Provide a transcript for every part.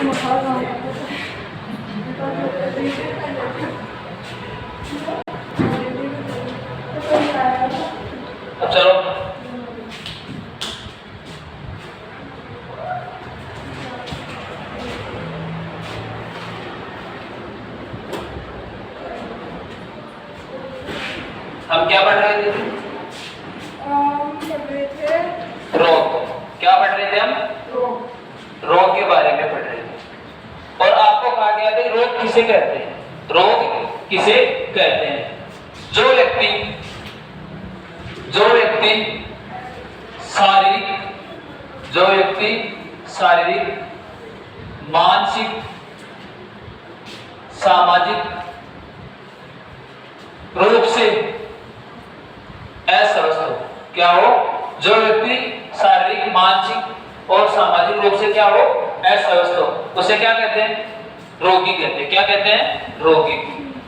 अब चलो हम क्या पढ़ रहे थे? रोग। क्या पढ़ रहे थे हम? रोग के बारे में पढ़ रहे थे। और आपको कहा गया था रोग किसे कहते हैं? रोग किसे कहते हैं? जो व्यक्ति शारीरिक, मानसिक, सामाजिक रूप से अस्वस्थ हो। क्या हो? जो व्यक्ति शारीरिक, मानसिक और सामाजिक रूप से क्या हो? अस्वस्थ हो, उसे क्या कहते हैं? रोगी कहते हैं। क्या कहते हैं? रोगी।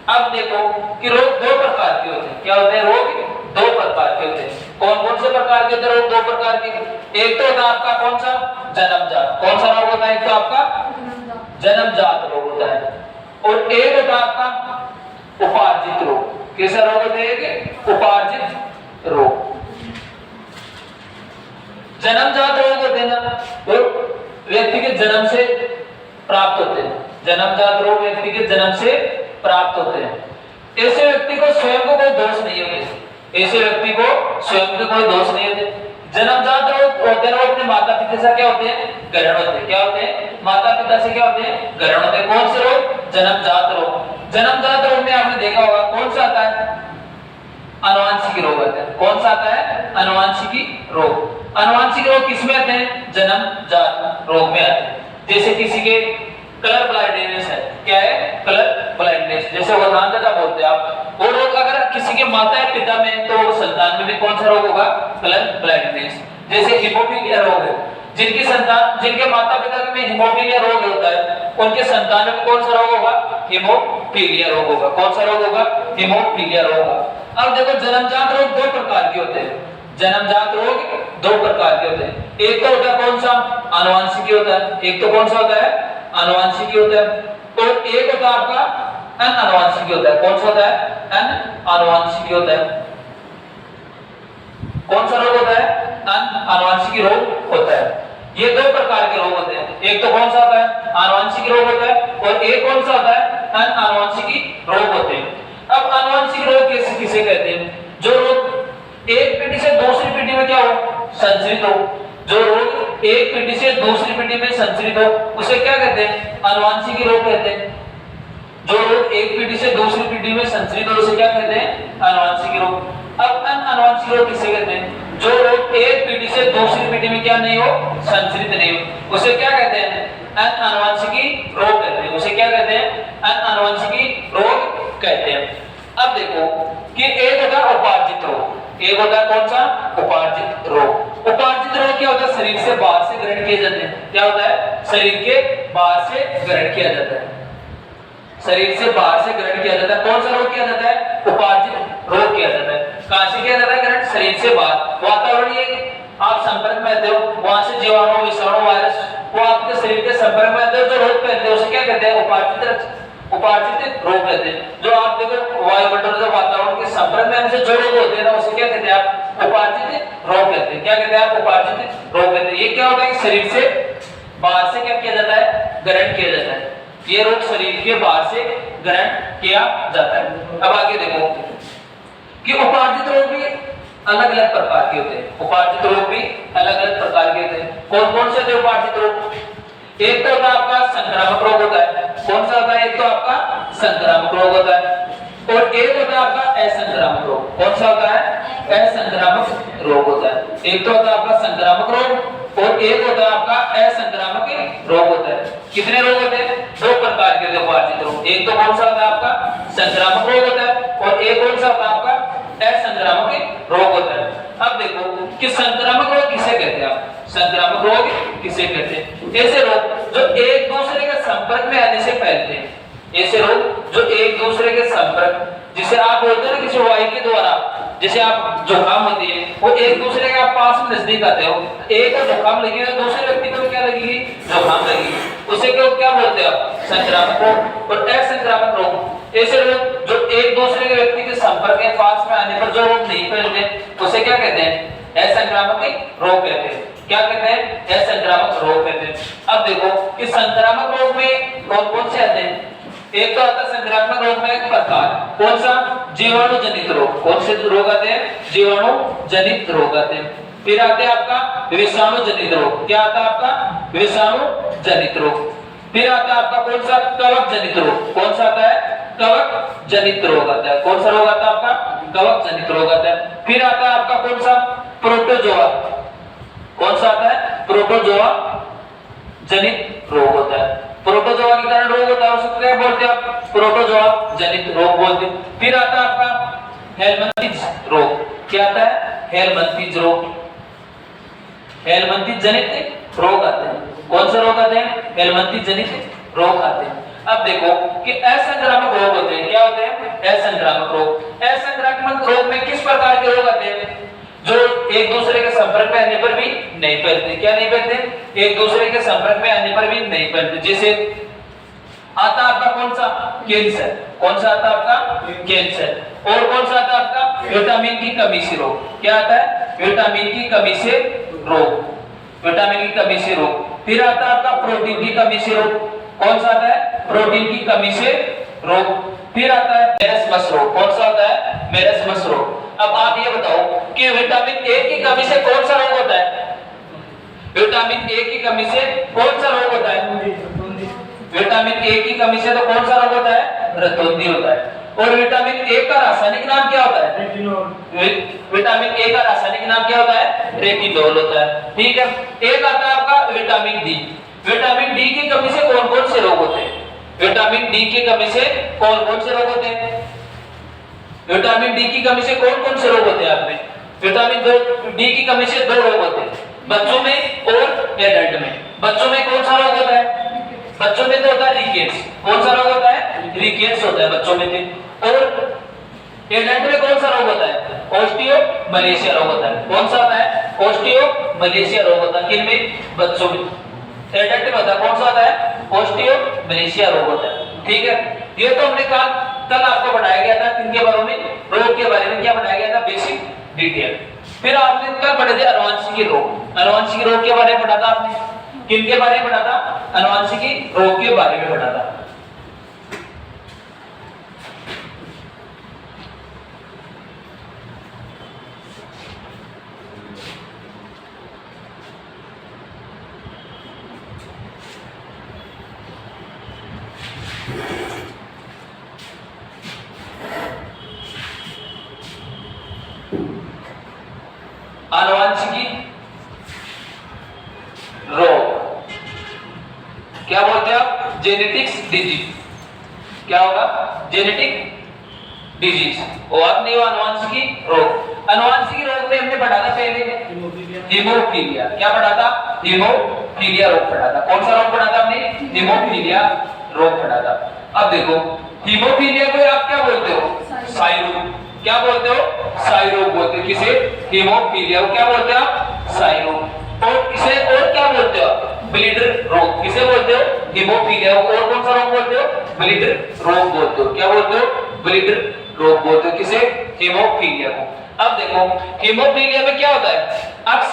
अब देखो कि रोग दो प्रकार के होते हैं। क्या होते हैं? रोग दो प्रकार के होते हैं। कौन कौन से प्रकार के होते हैं रोग? दो प्रकार के। एक तो होता है आपका कौन सा? जन्मजात। कौन सा रोग होता है? एक तो आपका जन्मजात रोग होता है, और एक होता है आपका उपार्जित रोग। कैसा रोग होता है? उपार्जित रोग। जन्मजात रोग होते हैं ना, वो व्यक्ति के जन्म से प्राप्त होते हैं। जन्मजात रोग व्यक्ति के जन्म से प्राप्त होते हैं। ऐसे व्यक्ति को स्वयं को कोई दोष नहीं होते। ऐसे व्यक्ति को स्वयं को कोई दोष नहीं होते। जन्मजात रोग होते हैं, वो अपने माता पिता से क्या होते हैं? ग्रहण होते हैं। क्या होते हैं? माता पिता से क्या होते हैं? ग्रहण होते हैं। कौन से रोग? जन्मजात रोग। जन्मजात रोग में आपने देखा होगा कौन सा आता है? आनुवंशिक रोग आता है। कौन सा आता है? आनुवंशिक रोग। आनुवंशिक रोग किसमें आते हैं? जन्मजात रोग में आते हैं। जैसे किसी के कलर ब्लाइंडनेस है। क्या है? Colour blindness. जैसे वधांधता बोलते हैं आप। वो रोग अगर किसी के माता या पिता में, तो संतान में भी कौन सा रोग होगा? Colour blindness. जैसे हीमोफीलिया रोग है, जिनकी संतान, जिनके माता पिता में हीमोफीलिया रोग होता है, उनके संतान में कौन सा रोग होगा? हीमोफीलिया रोग होगा। कौन सा रोग होगा? हीमोफीलिया रोग होगा। अब देखो जन्मजात रोग दो प्रकार के होते हैं। जन्मजात रोग दो प्रकार के होते हैं। एक तो होता है कौन सा? आनुवंशिक होता है। एक तो कौन सा होता है? आनुवंशिक होता है। और एक होता है आपका अनानुवंशिक होता है। कौन सा होता है? अनानुवंशिक होता है। कौन सा रोग होता है? अनानुवंशिक रोग होता है। ये दो प्रकार के रोग होते हैं। एक तो कौन सा होता है? आनुवंशिक रोग होता है, और एक कौन सा होता है? अनानुवंशिक रोग होते हैं। अब आनुवंशिक रोग किसे कहते हैं? जो रोग एक पीढ़ी से दूसरी पीढ़ी में क्या हो? संचरित हो। जो रोग एक पीढ़ी से दूसरी पीढ़ी में संचरित हो, उसे क्या कहते हैं? आनुवंशिक रोग कहते हैं। जो रोग एक पीढ़ी से दूसरी पीढ़ी में संचरित हो, उसे क्या कहते हैं? आनुवंशिक रोग। अब अनानुवंशिक रोग किसे कहते हैं? जो रोग एक पीढ़ी से दूसरी पीढ़ी में क्या नहीं हो? संचरित नहीं हो, उसे क्या कहते हैं? अनानुवंशिक रोग कहते हैं। उसे क्या कहते हैं? अनानुवंशिक रोग कहते हैं। अब देखो कि एक होता है उपार्जित रोग। एक होता है कौन सा? उपार्जित रोग। उपार्जित रोग क्या होता है? शरीर से बाहर से ग्रहण किए जाते हैं। क्या होता है? शरीर के बाहर से ग्रहण किया जाता है। शरीर से बाहर से ग्रहण किया जाता है। कौन सा रोग किया जाता है? उपार्जित रोग किया जाता है। कहां से किया जाता है ग्रहण? शरीर से बाहर। वातावरणीय आप संपर्क में आते हो, वहां से जीवाणु, विषाणु, वायरस वो आपके शरीर के संपर्क में आते हो, जो रोग कहते हैं उसे क्या कहते हैं? उपार्जित रोग कहते हैं। जो आप देखो वायुमंडल, जो वातावरण के संपर्क में आने से जो रोग होते हैं ना, उसे क्या कहते हैं आप? उपार्जित रोग कहते हैं। क्या कहते हैं आप? उपार्जित रोग कहते हैं। ये क्या होता है? शरीर से बाहर से क्या किया जाता है? ग्रहण किया जाता है। ये रोग शरीर के बाहर से ग्रहण किया जाता है। अब आगे देखो कि उपार्जित रोग भी अलग अलग प्रकार के होते हैं। उपार्जित रोग भी अलग अलग प्रकार के होते हैं। कौन कौन से होते हैं उपार्जित रोग? एक तो होता है आपका संक्रामक रोग होता है। कौन सा होता है? एक तो आपका संक्रामक रोग होता है, और एक होता है आपका असंक्रामक रोग। कौन सा होता है? असंक्रामक रोग होता है। एक तो होता है आपका संक्रामक रोग, और एक होता है आपका असंक्रामक रोग होता है। कितने रोग होते हैं? दो प्रकार के उपार्जित रोग। एक तो कौन सा होता है? आपका संक्रामक रोग होता है, और एक कौन सा होता है? आपका असंक्रामक रोग होता है। अब देखो कि संक्रामक रोग किसे कहते हैं? आप संक्रामक रोग किसे कहते हैं? ऐसे रोग जो एक दूसरे के संपर्क में आने से फैलते हैं। ऐसे रोग जो एक दूसरे के संपर्क, जिसे आप बोलते हैं ना किसी वायु के द्वारा, जैसे आप जुकाम होती है, वो एक दूसरे के आप पास में नजदीक आते हो, एक को जुकाम लगेगा, दूसरे व्यक्ति को क्या लगेगी? जुकाम लगेगी। उसे क्या बोलते हैं आप? संक्रामक रोग। और असंक्रामक रोग ऐसे रोग जो एक दूसरे के व्यक्ति के संपर्क के पास में आने पर जो रोग नहीं फैलते उसे क्या कहते हैं? असंक्रामक रोग कहते हैं। क्या कहते हैं? असंक्रामक रोग कहते हैं। अब देखो कि संक्रामक रोग में कौन कौन से आते हैं? एक तो आता है संक्रामक रोग में एक प्रकार, कौन सा? जीवाणु जनित रोग। कौन से रोग आते हैं? जीवाणु जनित रोग आते हैं। फिर आते हैं आपका विषाणु जनित रोग। क्या आता है आपका? विषाणु जनित रोग। फिर आता है आपका कौन सा? कवक जनित रोग। कौन सा आता है? कवक जनित रोग आता है। कौन सा रोग आता है आपका? कवक जनित रोग आता है। फिर आता है आपका कौन सा? प्रोटोजोआ। कौन सा आता है? प्रोटोजोआ जनित रोग होता है। प्रोटोजोआ के कारण रोग होता है, उसको क्या बोलते हैं आप? प्रोटोजोआ जनित रोग बोलते हैं। फिर आता है आपका हेलमिंथिज रोग। क्या आता है? हेलमिंथिज रोग। हेलमिंथिज जनित रोग आते हैं। कौन सा रोग आते हैं? हेलमिंथिज जनित रोग आते हैं। अब देखो कि असंक्रामक रोग होते हैं। क्या होते हैं? असंक्रामक रोग। असंक्रामक रोग में किस प्रकार के रोग आते हैं? जो एक दूसरे के संपर्क में आने पर भी नहीं फैलते। क्या नहीं फैलते? एक दूसरे के संपर्क में आने पर भी नहीं फैलते। जैसे आता आपका कौन सा? कैंसर। कौन सा आता आपका? कैंसर। और कौन सा आता आपका? विटामिन की कमी से रोग। क्या आता है? विटामिन की कमी से रोग। विटामिन की कमी से रोग। फिर आता आपका प्रोटीन की कमी से रोग। कौन सा आता है? प्रोटीन की कमी से रोग। फिर आता है मेरस्मस रोग। कौन सा आता है? मेरस्मस रोग। अब आप ये बताओ कि विटामिन ए की कमी से कौन सा रोग होता है? विटामिन ए की कमी से कौन सा रोग होता है? विटामिन ए की कमी से तो कौन सा रोग होता है? रतौंधी होता है। और विटामिन ए का रासायनिक नाम क्या होता है? विटामिन ए का रासायनिक नाम क्या होता है? रेटिनॉल होता है। ठीक है। एक आता है आपका विटामिन डी। विटामिन डी की कमी से कौन कौन से रोग होते हैं? विटामिन डी की कमी से कौन कौन से रोग होते हैं? विटामिन डी की कमी से कौन कौन से रोग होते हैं आप में? विटामिन डी की कमी से 2 रोग होते हैं, बच्चों में और एडल्ट में। बच्चों में कौन सा रोग होता है? बच्चों में तो होता है रिकेट्स। कौन सा रोग होता है? रिकेट्स होता है बच्चों में। और एडल्ट में कौन सा रोग होता है? ऑस्टियोमलेशिया रोग होता है। कौन सा होता है? ऑस्टियोमलेशिया रोग होता है। किन में? बच्चों में। एडल्ट में होता है कौन सा होता है? ऑस्टियोमलेशिया रोग होता है। ठीक है। ये तो हमने कल आपको बताया गया था किनके बारे में? रोग के बारे में। क्या बताया गया था? Basic detail. फिर आपने कल पढ़े थे अनुवांशिकी रोग। अनुवांशिकी रोग के बारे में पढ़ा था आपने। किनके बारे में पढ़ा था? अनुवांशिकी रोग के बारे में पढ़ा था। अनुवांशिकी रोग क्या बोलते हैं आप? Genetics disease. क्या होगा? Genetic disease. और नहीं हुआ अनुवांशिकी रोग। अनुवांशिकी रोग में हमने पढ़ा था पहले हीमोफीलिया। क्या पढ़ा था? हीमोफीलिया रोग पढ़ा था। कौन सा रोग पढ़ा था हमने? हीमोफीलिया रोग पढ़ा था। अब देखो हीमोफीलिया को आप क्या बोलते हो? साई रोग। क्या बोलते हो? साई रोग बोलते हो। किसे? हीमोफीलिया को क्या बोलते हो आप? साई रोग। और इसे और क्या बोलते हो? ब्लीडर रोग। किसे बोलते हो? हीमोफीलिया को। और कौन सा रोग बोलते हो? ब्लीडर रोग बोलते हो। क्या बोलते हो? ब्लीडर रोग बोलते हो। किसे? हीमोफीलिया को। अब देखो हीमोफीलिया में क्या होता है? अक्स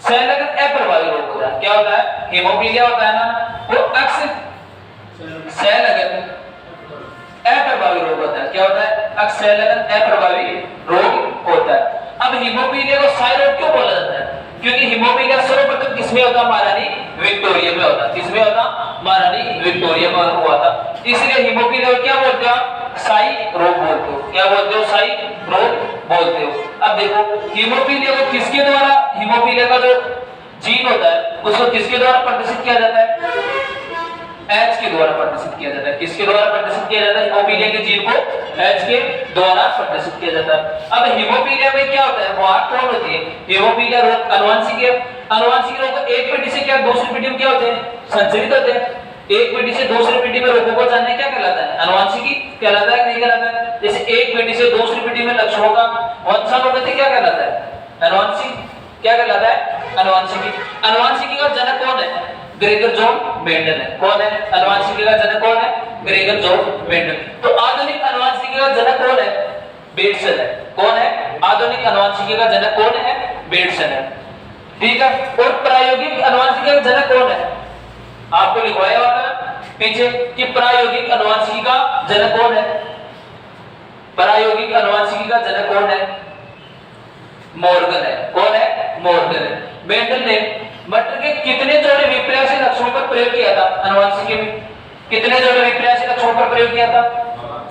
संलग्न अप्रभावी रोग होता है। क्या होता है? हीमोफीलिया होता है ना, वो अक्स संलग्न अप्रभावी रोग होता है। क्या होता है? अक्स संलग्न अप्रभावी रोग होता है। अब हीमोफीलिया को साई रोग क्यों बोला जाता है? क्योंकि हीमोफीलिया सर्वप्रथम किसमें होता? महारानी विक्टोरिया में होता। किसमें होता? महारानी विक्टोरिया में हुआ था। इसलिए हीमोफीलिया को क्या बोलते हो आप? साई रोग बोलते हो। क्या बोलते हो? साई रोग बोलते हो। अब देखो हीमोफीलिया को किसके द्वारा, हीमोफीलिया का जो जीन होता है उसको किसके द्वारा प्रदर्शित किया जाता है? H के द्वारा प्रदर्शित किया जाता है। किसके द्वारा प्रदर्शित किया जाता है? हीमोफीलिया के जीन को H के द्वारा प्रदर्शित किया जाता है। अब हीमोफीलिया में क्या होता है? वाहक कौन होती है? हीमोफीलिया रोग अनुवांशिक है। अनुवांशिक रोग एक पीढ़ी से क्या दूसरी पीढ़ी में क्या होते हैं? संचरित होते हैं। एक पीढ़ी से दूसरी पीढ़ी में रोगों को जानने क्या कहलाता है? अनुवांशिकी कहलाता है कि नहीं कहलाता है? जैसे एक पीढ़ी से दूसरी पीढ़ी में लक्षणों का वंशानुगति क्या कहलाता है? अनुवांशिक। क्या कहलाता है? अनुवांशिकी। अनुवांशिकी का जनक कौन है? ग्रेगर जॉन मेंडल है। कौन है अनुवांशिकी का जनक? कौन है? Gregor John Mendel. तो आधुनिक अनुवांशिकी का जनक कौन है? बेटसन है। कौन है आधुनिक अनुवांशिकी का जनक? कौन है? बेटसन है। ठीक है। और प्रायोगिक अनुवांशिकी का जनक कौन है? आपको लिखवाया हुआ था पीछे कि प्रायोगिक अनुवांशिकी का जनक कौन है? प्रायोगिक अनुवांशिकी का जनक कौन है? मॉर्गन है। कौन है? मॉर्गन है। मेंडल ने मटर के कितने जोड़े विपर्यासी लक्षणों पर प्रयोग किया था? अनुवांशिकी में कितने जोड़े विपर्यासी लक्षणों पर प्रयोग किया था?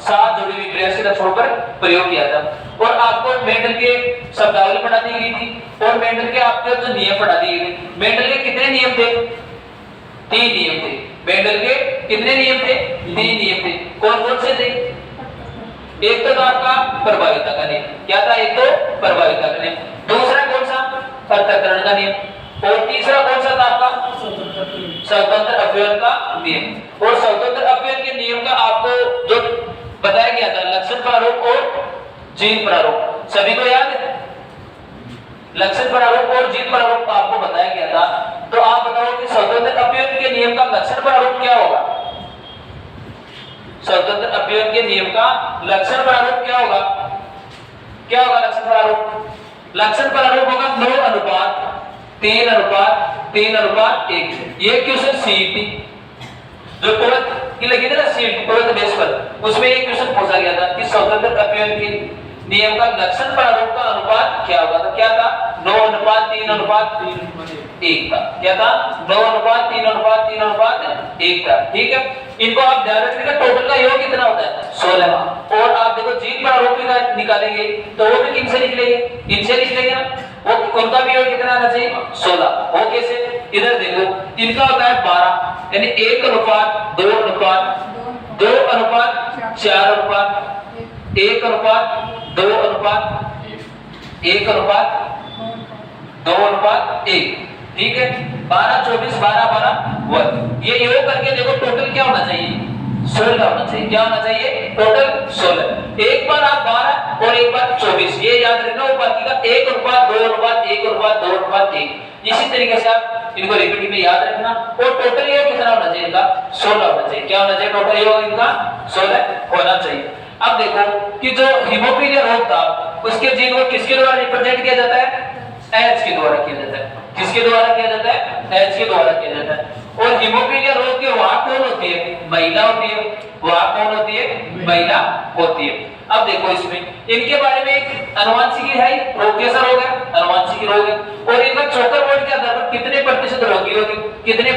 7 जोड़े विपर्यासी लक्षणों पर प्रयोग किया था। और आपको मेंडल के शब्दावली पढ़ा दी गई थी और मेंडल के आपके जो नियम पढ़ा दिए गए। मेंडल के कितने नियम थे? 3 नियम थे। मेंडल के कितने नियम थे? 3 नियम थे। कौन कौन से थे? एक तो आपका प्रभाविता का नियम। क्या था? एक तो प्रभाविता का नियम। दूसरा कौन सा? पृथक्करण का नियम। और तीसरा कौन सा था आपका? स्वतंत्र अपव्यय का नियम। और स्वतंत्र अपव्यय के नियम का आपको जो बताया गया था लक्षण प्रारूप और जीन प्रारूप, सभी को याद है? लक्षण प्रारूप और जीन प्रारूप आपको बताया गया था। तो आप बताओ कि स्वतंत्र अपव्यय के नियम का लक्षण प्रारूप क्या होगा? स्वतंत्र अपव्यय के नियम का लक्षण प्रारूप क्या होगा? क्या होगा लक्षण प्रारूप? लक्षण प्रारूप होगा 9:3:3:1। ये क्वेश्चन सीईटी जो टोल की लगी थी ना, सीईटी टोल बेस पर, उसमें एक क्वेश्चन पूछा गया था कि स्वतंत्र अपव्यय के नियम का लक्षण प्रारूप का अनुपात क्या होगा? तो क्या था? 9:3:1 था। क्या था? 9:3:3:1 था। ठीक है। इनको आप ध्यान रखिएगा। टोटल का योग कितना होता है? 16। और आप देखो जीन प्रारूप का निकालेंगे तो वो भी किनसे निकलेंगे? इनसे निकलेंगे ना। वो उनका भी योग कितना आना चाहिए? 16। वो कैसे? इधर देखो इनका होता है 12, यानी 1:2:2:1:1:2:1:1:1। ठीक है। 12 24 12 12 1। ये योग करके देखो टोटल क्या होना चाहिए? 16 होना चाहिए। क्या होना चाहिए? टोटल 16। एक बार आप 12 और एक बार 24 ये याद रखना। और बाकी का 1:2:1:1:2:1। इसी तरीके से आप इनको रिपीट में याद रखना। और टोटल योग कितना होना चाहिए? इनका 16 होना चाहिए। क्या होना चाहिए? टोटल योग इनका 16 होना चाहिए। अब देखो कि जो हीमोफीलिया रोग था उसके जीन को किसके द्वारा रिप्रेजेंट किया जाता है? H के द्वारा किया जाता है। किसके द्वारा किया जाता है? H के द्वारा किया जाता है। और हीमोफीलिया रोग की वाहक कौन होती है? महिला होती है। वाहक कौन होती है? महिला होती है। अब देखो इसमें इनके बारे में एक अनुवांशिकी है। रोग कैसा रोग है? अनुवांशिकी रोग है। और इनका चोकर बोर्ड के आधार पर कितने प्रतिशत रोगी होंगे? कितने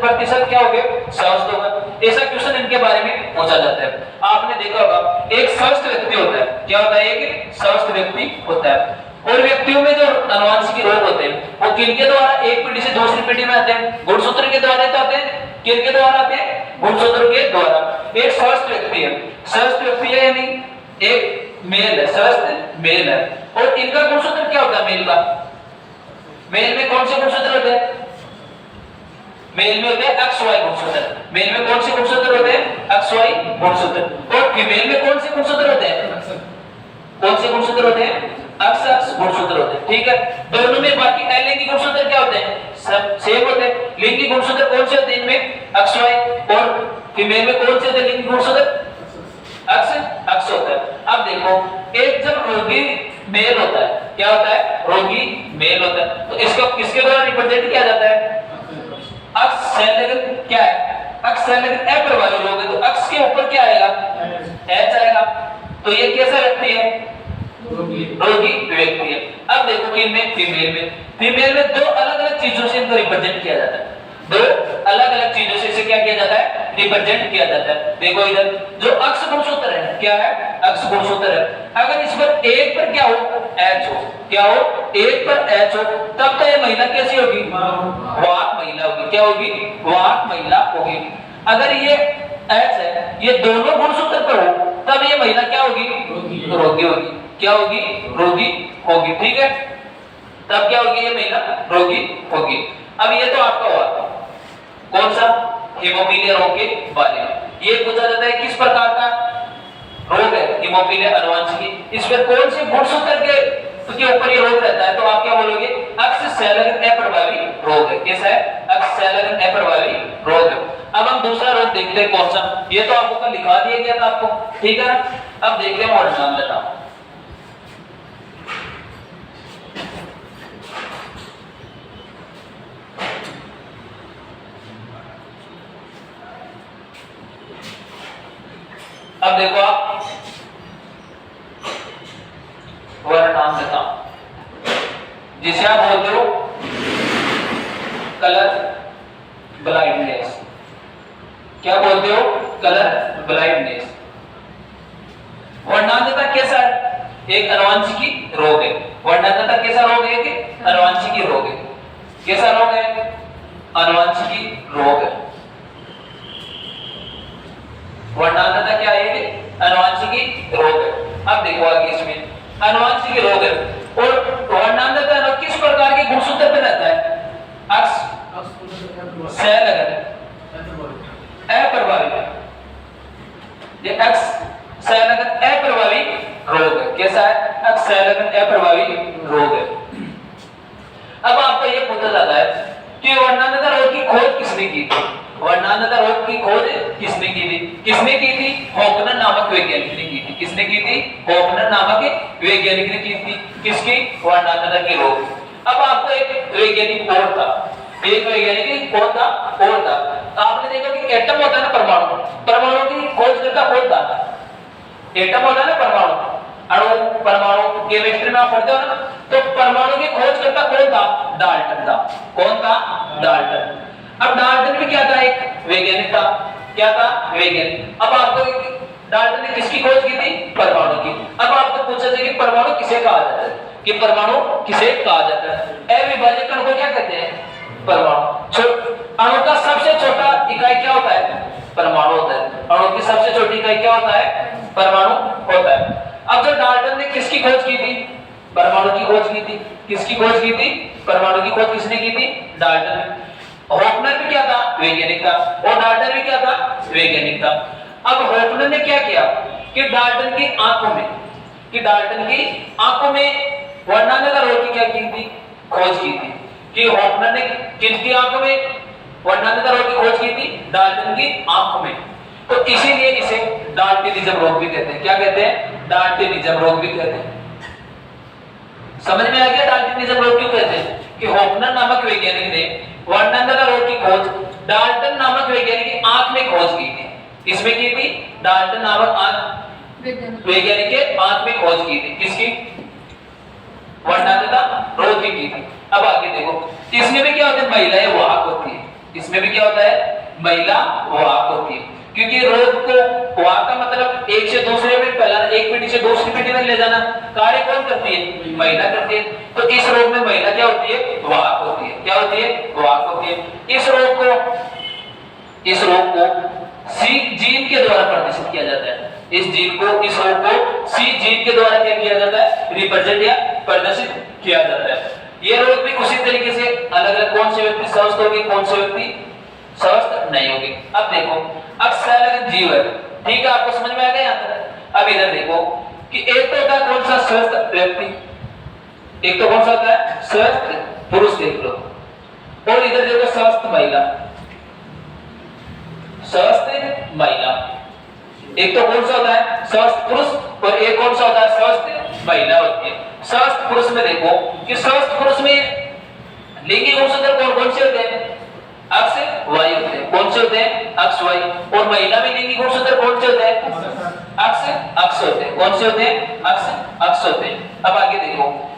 प्रतिशत क्या होंगे? स्वस्थ होगा। ऐसा क्वेश्चन इनके बारे में पूछा जाता है। आपने देखा होगा एक स्वस्थ व्यक्ति होता है। क्या होता है? एक स्वस्थ व्यक्ति होता है। और व्यक्तियों में जो अनुवांशिकी रोग होते हैं वो किनके द्वारा एक पीढ़ी से दूसरी पीढ़ी में आते हैं? गुणसूत्र के द्वारा आते हैं। किनके द्वारा आते हैं? गुणसूत्र के द्वारा। एक स्वस्थ व्यक्ति है। स्वस्थ व्यक्ति है यानी एक मेल है। स्वस्थ मेल है। और इनका गुणसूत्र क्या होता है? मेल का, मेल में कौन से गुणसूत्र होते हैं? मेल में होते हैं XY गुणसूत्र। मेल में कौन से गुणसूत्र होते हैं? XY गुणसूत्र। और फीमेल में कौन से गुणसूत्र होते हैं? कौन से गुणसूत्र होते हैं? XX गुणसूत्र होते हैं। ठीक है। दोनों में बाकी अलिंगी गुणसूत्र क्या होते हैं? सब सेम होते हैं। लिंगी गुणसूत्र कौन से होते हैं इनमें? XY। और फीमेल में कौन से होते हैं लिंगी गुणसूत्र? X होता है। अब देखो एक जब रोगी मेल होता है, क्या होता है? रोगी मेल होता है। तो इसको किसके द्वारा रिप्रेजेंट किया जाता है? अक्ष संलग्न क्या है? अक्ष संलग्न अप्रभावी रोग है। तो अक्ष के ऊपर क्या आएगा? H आएगा। तो ये कैसा व्यक्ति है? रोगी व्यक्ति है। अब देखो कि इनमें फीमेल में दो अलग-अलग चीजों से इनको रिप्रेजेंट किया जाता है। दो अलग-अलग चीजों से इसे क्या किया जाता है? रिप्रेजेंट किया जाता है। देखो इधर जो अक्ष गुणसूत्र है, क्या है? अक्ष गुणसूत्र है। अगर इस पर एक पर क्या हो? H हो। क्या हो? एक पर H हो तब तो ये महिला कैसी होगी? वाहक महिला होगी। क्या होगी? वाहक महिला होगी। अगर ये H है, ये दोनों गुणसूत्र पर हो तब ये महिला क्या होगी? रोगी होगी। क्या होगी? रोगी होगी। ठीक है। तब क्या होगी? ये महिला रोगी होगी। अब ये तो आपका हुआ कौन सा? हीमोफीलिया रोग के बारे में। ये पूछा जाता है किस प्रकार का रोग है? हीमोफीलिया अनुवांशिकी। इसमें कौन से गुणसूत्र के ऊपर ये रोग रहता है? तो आप क्या बोलोगे? अक्ष संलग्न अप्रभावी रोग है। कैसा है? अक्स से लगन अप्रभावी रोग है। अब हम दूसरा रोग देखते हैं कौन सा, ये तो आपको कल लिखा दिया गया था आपको, ठीक है ना। अब देखते हैं और नाम लेता हूं। अब देखो आप नाम देता हूं जिसे आप बोलते हो कलर ब्लाइंडनेस। क्या बोलते हो? Colour blindness. वर्णनांतता कैसा है? एक अनुवांशिकी रोग है। वर्णनांतता कैसा रोग है? कि अनुवांशिकी रोग है। कैसा रोग है? अनुवांशिकी रोग है। वर्णनांतता क्या है? अनुवांशिकी रोग है। अब देखो आगे इसमें अनुवांशिकी रोग है और वर्णनांतता किस प्रकार के गुणसूत्र पे रहता है? अक्स से लगन अप्रभावी। ये अक्स से लगन अप्रभावी रोग है। कैसा है? अक्स से लगन अप्रभावी रोग है। अब आपको ये पता चला है कि वर्णनांतता रोग की खोज किसने की थी? वर्णनांतता रोग की खोज किसने की थी? किसने की थी? हॉफनर नामक वैज्ञानिक ने की थी। किसने की थी? हॉफनर नामक वैज्ञानिक ने की थी। किसकी? वर्णनांतता के रोग। अब आपको एक वैज्ञानिक और था, एक वैज्ञानिक कौन था? और था। आपने देखा कि एटम होता है ना, परमाणु, परमाणु की खोज करता कौन था? एटम होता है ना, परमाणु, अणु, परमाणु केमिस्ट्री में आप पढ़ते हो ना, तो परमाणु की खोज करता कौन था? डाल्टन था। कौन था? डाल्टन। अब डाल्टन भी क्या था? एक वैज्ञानिक था। क्या था? वैज्ञानिक। अब आपको डाल्टन ने किसकी खोज की थी? परमाणु की। अब आपको पूछा जाए कि परमाणु किसे कहा जाता है? कि परमाणु किसे कहा जाता है? अविभाज्य कण को क्या कहते हैं? परमाणु। अणु का सबसे छोटा इकाई क्या होता है? परमाणु होता है। अणु की सबसे छोटी इकाई क्या होता है? परमाणु होता है। अब जो डाल्टन ने किसकी खोज की थी? परमाणु की खोज की थी। किसकी खोज की थी? परमाणु की खोज किसने की थी? डाल्टन ने। हॉफनर भी क्या था? वैज्ञानिक था। और डाल्टन भी क्या था? वैज्ञानिक था। अब हॉफनर ने क्या किया कि डाल्टन की आंखों में वर्णनांतता रोग की क्या की थी? खोज की थी। कि हॉफनर ने किसकी आंखों में वर्णनांतता रोग की खोज की थी? डाल्टन की आंखों में। तो इसीलिए इसे डाल्टनिज्म रोग भी कहते हैं। क्या कहते हैं? डाल्टनिज्म रोग भी कहते हैं। समझ में आ गया डाल्टनिज्म रोग क्यों कहते हैं? कि हॉफनर नामक वैज्ञानिक ने वर्णनांतता रोग की खोज डाल्टन नामक वैज्ञानिक की आंख में खोज की थी। किसमें की थी? डाल्टन नामक वैज्ञानिक के आंख में खोज की थी। किसकी? वर्णनांतता रोग की थी। अब आगे देखो, इसमें भी क्या होता है? महिलाएं वाहक होती है। इसमें भी क्या होता है? महिला वाहक होती है। क्योंकि रोग को वाहक का मतलब एक से दूसरे में फैलाना, एक पीढ़ी से दूसरी पीढ़ी में ले जाना कार्य कौन करती है? महिला करती है। तो इस रोग में महिला क्या होती है? वाहक होती है। क्या होती है? वाहक होती है। इस रोग को सी जीन के द्वारा प्रदर्शित किया जाता है। इस रोग को सी जीन के द्वारा क्या किया जाता है? रिप्रेजेंट या प्रदर्शित किया जाता है। ये रोग भी उसी तरीके से अलग अलग कौन से व्यक्ति स्वस्थ होगी, कौन से व्यक्ति स्वस्थ नहीं होगी। अब देखो, अक्सर जीव है, ठीक है, आपको समझ में आ गया यहाँ तक। अब इधर देखो कि एक तो होता है कौन सा? स्वस्थ व्यक्ति। एक तो कौन सा होता है? स्वस्थ पुरुष देख लो, और इधर देखो स्वस्थ महिला। स्वस्थ महिला, एक तो कौन सा होता है? स्वस्थ पुरुष, और एक कौन सा होता है? स्वस्थ महिला होती है। स्वस्थ पुरुष में देखो कि स्वस्थ पुरुष में लिंगी गुणसूत्र कौन कौन से होते हैं? अक्स वाई होते हैं। कौन से होते हैं? अक्स वाई। और महिला में लिंगी गुणसूत्र कौन से होते हैं? अक्स होते हैं। कौन से होते हैं? अक्स होते हैं। अब आगे देखो,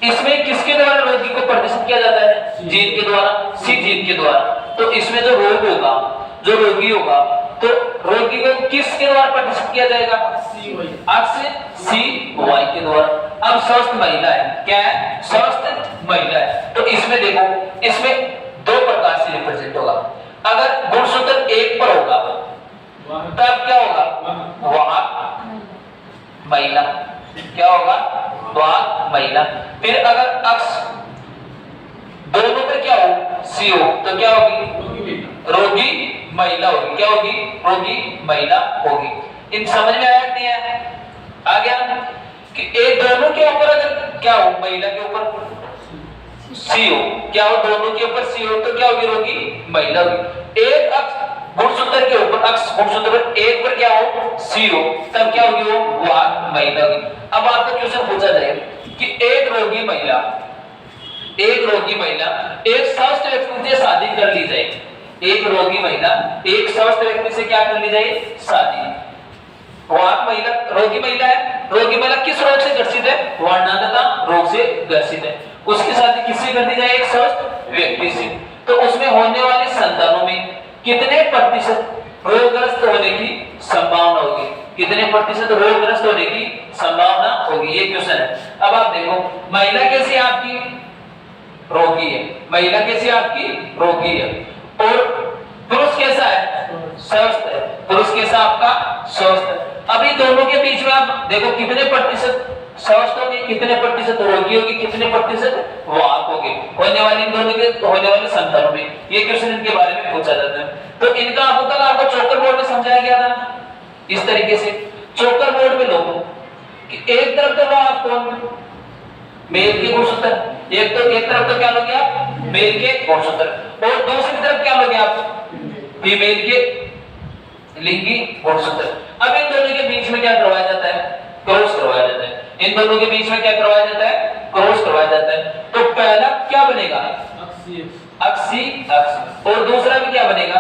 इसमें किसके द्वारा रोगी को प्रदर्शित किया जाता है? जीन के द्वारा, सी जीन के द्वारा। तो इसमें जो रोग होगा, जो रोगी होगा, तो रोगी को किसके द्वारा प्रदर्शित किया जाएगा? अक्स सी वाई के द्वारा। अब स्वस्थ महिला है, क्या है? स्वस्थ महिला है। तो इसमें देखो, इसमें दो प्रकार से रिप्रेजेंट होगा। अगर गुणसूत्र एक पर होगा तब क्या होगा? वाहक महिला। क्या होगा? वाहक महिला। फिर अगर अक्स दोनों पर क्या हो? सी हो, तो क्या होगी? रोगी महिला होगी। क्या होगी? रोगी महिला होगी। इन समझ में आया नहीं है? आ गया कि एक दोनों के ऊपर अगर क्या हो? महिला के ऊपर CO, क्या हो दोनों के ऊपर CO तो क्या होगी रोगी महिला होगी। एक अक्ष गुणसूत्र के ऊपर अक्ष गुणसूत्र पर एक पर क्या हो CO, तब क्या होगी वो वाहक महिला होगी। अब आपको क्वेश्चन पूछा जाए कि एक रोगी महिला एक स्वस्थ व्यक्ति से शादी कर ली जाए, एक रोगी महिला एक स्वस्थ व्यक्ति से क्या कर ली जाए शादी। वाहक महिला रोगी महिला है, रोगी महिला किस रोग से ग्रसित है वर्णांधता रोग से ग्रसित है, उसकी शादी किससे कर दी जाए एक स्वस्थ व्यक्ति से। तो उसमें होने वाले संतानों में कितने प्रतिशत रोगग्रस्त होने की संभावना होगी, कितने प्रतिशत रोगग्रस्त होने की संभावना होगी, ये क्वेश्चन है। अब आप देखो महिला कैसी आपकी रोगी है, महिला कैसी आपकी रोगी है और पुरुष कैसा है स्वस्थ है, पुरुष कैसा आपका स्वस्थ है। अभी दोनों के बीच में आप देखो कितने प्रतिशत स्वस्थ होंगे, कितने प्रतिशत रोगी होगी, कितने प्रतिशत वाहक होंगे होने वाली दोनों के होने वाले संतानों में, ये क्वेश्चन इनके बारे में पूछा जाता है। तो इनका आपको कल आपको चोकर बोर्ड में समझाया गया था इस तरीके से। चोकर बोर्ड में लोगों कि एक तरफ तो आप कौन मेल के गुणसूत्र, एक तरफ तो क्या लोगे आप मेल के गुणसूत्र और दूसरी तरफ क्या लोगे आप फीमेल के लिंगी गुणसूत्र। अब इन दोनों के बीच में क्या करवाया जाता है क्रॉस करवाया जाता है, इन दोनों के बीच में क्या करवाया जाता है क्रॉस करवाया जाता है। तो पहला क्या बनेगा अक्षी अक्ष और दूसरा भी क्या बनेगा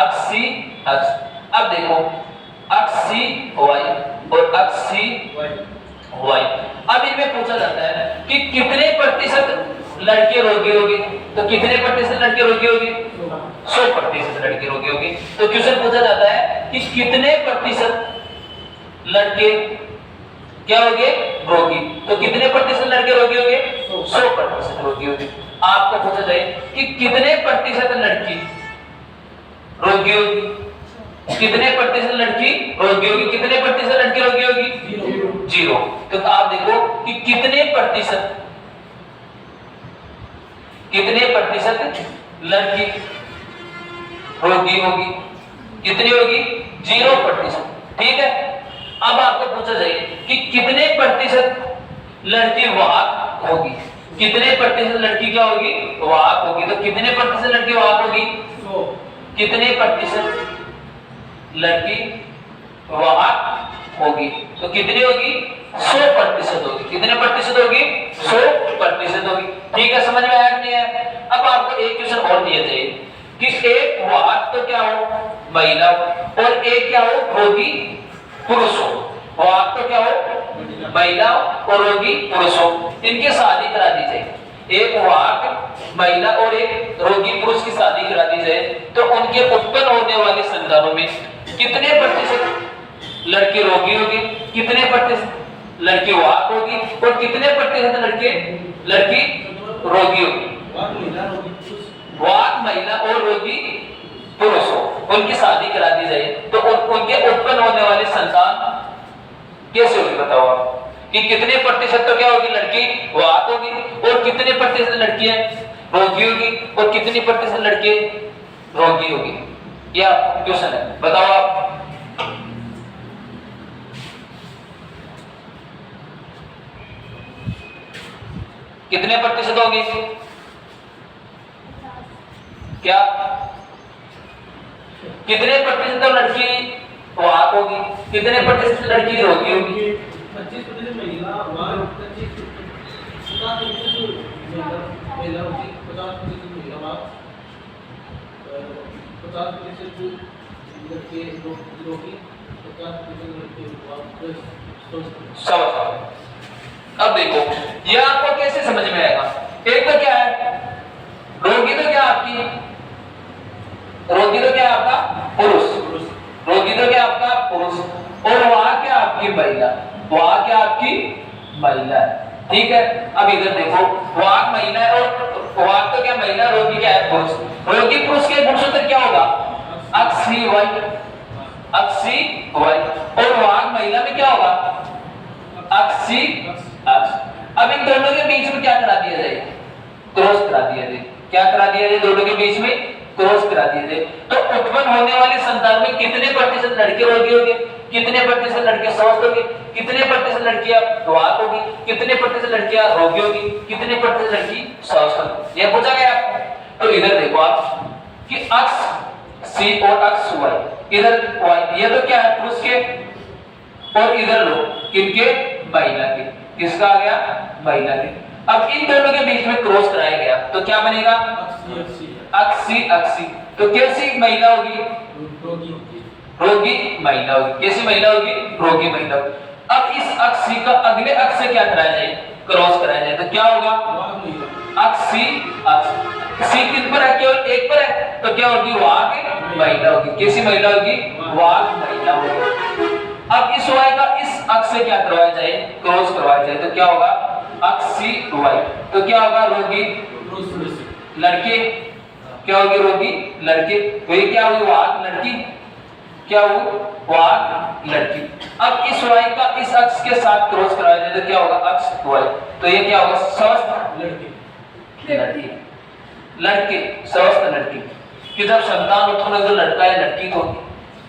अक्षी अक्ष। अब देखो अक्षी वाई और अक्षी वाई। अब इनमें पूछा जाता है कि कितने प्रतिशत लड़के रोगी होगी, तो कितने प्रतिशत लड़के रोगी होगी 100% लड़के रोगी होगी। तो क्वेश्चन पूछा जाता है कि कितने प्रतिशत लड़के क्या होंगे रोगी, तो कितने प्रतिशत लड़के रोगी होंगे 100% रोगी होगी। आपको पूछा जाए कि कितने प्रतिशत लड़की रोगी होगी, कितने प्रतिशत लड़की रोगी होगी, कितने प्रतिशत लड़की रोगी होगी 0। तो आप देखो कि कितने प्रतिशत लड़की रोगी होगी, कितनी होगी 0%, ठीक है। अब आपको पूछा जाए कि कितने प्रतिशत लड़की वाहक होगी, कितने प्रतिशत लड़की क्या होगी वाहक होगी। तो कितने प्रतिशत लड़की वाहक होगी 100, कितने प्रतिशत लड़की वाहक होगी, तो कितनी होगी 100% होगी, कितने प्रतिशत होगी 100% होगी, ठीक है। समझ में आया कि नहीं है। अब आपको एक क्वेश्चन और दिया जाए कि एक वाहक तो क्या हो महिला और एक क्या हो रोगी पुरुष हो, वाहक तो क्या हो महिला और रोगी पुरुष हो, इनकी शादी करा दी जाए। एक वाहक महिला और एक रोगी पुरुष की शादी करा दी जाए तो उनके उत्पन्न होने वाले संतानों में कितने प्रतिशत लड़की रोगी होगी, कितने प्रतिशत लड़की वाहक होगी और कितने प्रतिशत लड़की रोगी होगी। वाहक महिला और रोगी पुरुष हो, उनकी शादी करा दी जाए तो उनके उत्पन्न होने वाले संतान कैसे होगी बताओ आप कि कितने प्रतिशत तो क्या होगी लड़की वाहक होगी और कितने प्रतिशत लड़कियां रोगी होगी और कितनी प्रतिशत लड़के रोगी होगी। क्या क्वेश्चन है बताओ आप। कितने प्रतिशत होगी क्या, कितने प्रतिशत लड़की वाहक होगी, कितने प्रतिशत लड़की रोगी होगी 25% महिला वाहक, 50% महिला होगी, 50% महिला वाहक, 50% लड़के रोगी, 50% लड़के वाहक। अब देखो ये आपको कैसे समझ में आएगा। एक तो क्या है रोगी, तो क्या आपकी रोगी तो क्या आपका पुरुष, रोगी तो क्या आपका पुरुष और वहां क्या आपकी महिला, वहां क्या आपकी महिला है, ठीक है। अब इधर देखो वाहक महिला है और वाहक तो क्या महिला, रोगी क्या है पुरुष। रोगी पुरुष के गुणसूत्र क्या होगा अक्षी वाई, अक्षी वाई और वाहक महिला में क्या होगा अक्षी अक्ष। अब इन दोनों के बीच में क्या करा दिया जाए क्रॉस करा दिया जाए, क्या करा दिया जाए दोनों के बीच में क्रॉस करा दिया जाए। तो उत्पन्न होने वाले संतान में कितने प्रतिशत लड़के रोगी होंगे कितने प्रतिशत लड़कियां स्वस्थ होगी, कितने प्रतिशत लड़कियां वाहक होगी, कितने प्रतिशत लड़कियां रोगी होगी, कितने प्रतिशत लड़की स्वस्थ होगी, ये पूछा गया आपको। तो इधर देखो आप कि अक्ष सी और अक्ष वाई, इधर वाई, ये तो क्या है पुरुष के, और इधर लो किनके, महिला के, किसका आ गया, महिला के। अब इन दोनों के बीच में क्रॉस कराया गया तो क्या बनेगा, अक्सी अक्सी। तो कैसी महिला होगी, रोगी महिला होगी, कैसी महिला होगी, रोगी महिला होगी। अब इस अक्सी का अगले अक्ष से क्या कराया जाए, क्रॉस कराया जाए, तो क्या होगा, अक्सी अक्ष। सी किन पर है, केवल एक पर है, तो क्या होगी, वाहक महिला होगी, कैसी महिला होगी, वाहक महिला होगी। अब इस वाई का इस अक्ष से क्या करवाया जाए, क्रॉस करवाया जाए, तो क्या होगा, अक्सी वाई। तो क्या होगा, रोगी लड़के, क्या होगी, रोगी लड़के, तो ये क्या होगी, वाहक लड़की, क्या हुई, वाहक लड़की। अब इस वाई का इस अक्ष के साथ क्रॉस कराया जाए तो क्या होगा, अक्ष वाई। तो ये क्या होगा, स्वस्थ लड़की, लड़के स्वस्थ लड़की। कि जब संतान उत्पन्न हो तो लड़का या लड़की तो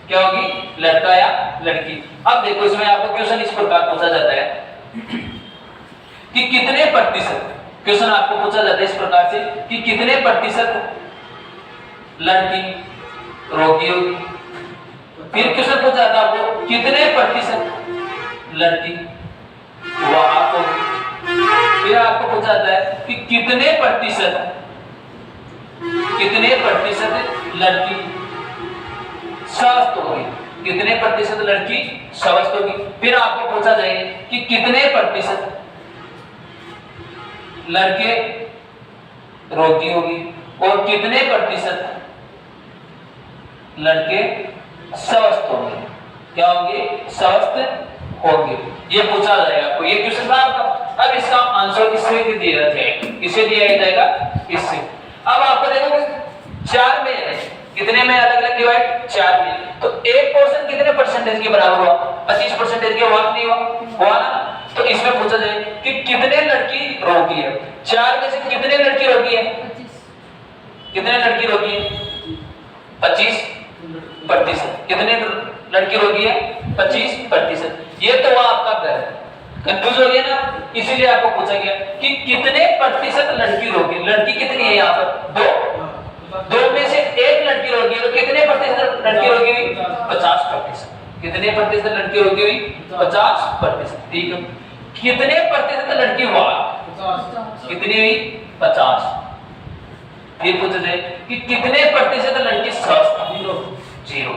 क्या होगी, लड़का या लड़की। अब देखो इसमें आपको क्वेश्चन इस प्रकार पूछा जाता है कि कितने प्रतिशत, क्वेश्चन आपको पूछा जाता है इस प्रकार से कि कितने प्रतिशत लड़की रोगी होगी। फिर क्वेश्चन पूछा जाता है आपको कितने प्रतिशत लड़की वाहक होगी। फिर आपको पूछा जाता है कि कितने प्रतिशत लड़की स्वस्थ होगी, कितने प्रतिशत लड़की स्वस्थ होगी। फिर आपको पूछा जाए कि कितने प्रतिशत लड़के रोगी होगी और कितने प्रतिशत लड़के स्वस्थ होंगे, क्या होंगे, स्वस्थ होंगे। ये पूछा जाएगा आपको, ये क्वेश्चन था आपका। अब इसका आंसर किससे दिया जाएगा, किससे दिया जाएगा, इससे। अब आपको देखो 4 में है, कितने में अलग अलग डिवाइड, 4 में, तो एक पोर्शन कितने परसेंटेज के बराबर हुआ, 25% के, हुआ नहीं हुआ ना। तो इसमें पूछा जाए कि कितने लड़की रोगी है, 4 में से कितने लड़की रोगी है, कितने लड़की रोगी है, 25%। कितने लड़की रोगी है, 25%। ये तो हुआ आपका घर, कंफ्यूज हो गया ना, इसीलिए आपको पूछा गया कि कितने प्रतिशत लड़की रोगी। लड़की कितनी है यहाँ पर, 2 में से 1 लड़की रोगी है, तो कितने प्रतिशत लड़की रोगी हुई, 50%। कितने प्रतिशत लड़की रोगी हुई, 50%, ठीक है। कितने प्रतिशत लड़की वाहक, कितनी हुई, 50। फिर पूछा जाए कि कितने प्रतिशत लड़की स्वस्थ, 0।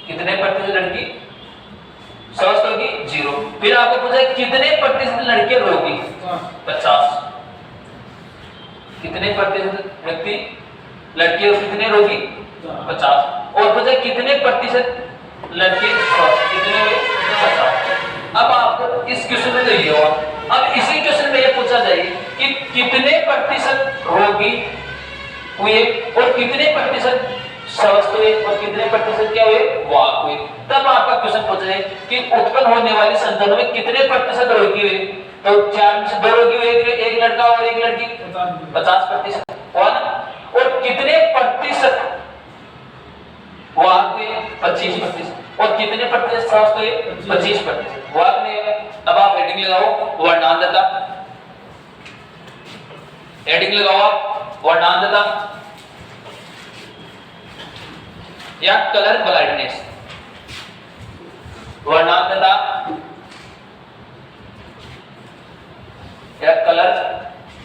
कितने प्रतिशत लड़की स्वस्थ होगी, 0। फिर आपको पूछा कितने प्रतिशत लड़के रोगी, 50। कितने प्रतिशत व्यक्ति लड़के कितने रोगी, 50। और पूछा कितने प्रतिशत लड़के स्वस्थ, कितने हुए, 50। अब आपको इस क्वेश्चन में तो ये हुआ। अब इसी क्वेश्चन में ये पूछा जाए कि कितने प्रतिशत रोगी हुए और कितने प्रतिशत स्वस्थ हुए और कितने प्रतिशत क्या हुए, वाहक हुए। तब आपका क्वेश्चन पूछा जाए कि उत्पन्न होने वाली संतानों में कितने प्रतिशत रोगी हुए। तो 4 में से 2 रोगी हुए, एक लड़का और एक लड़की, 50% हुआ ना। और कितने प्रतिशत वाहक हुए, 25%। और कितने प्रतिशत स्वस्थ हुए, 25%। वाहक नहीं हुए। अब आप हेडिंग लगाओ, वर्णांतता। हेडिंग लगाओ आप, वर्णांतता या कलर ब्लाइंडनेस। वर्णांतता या कलर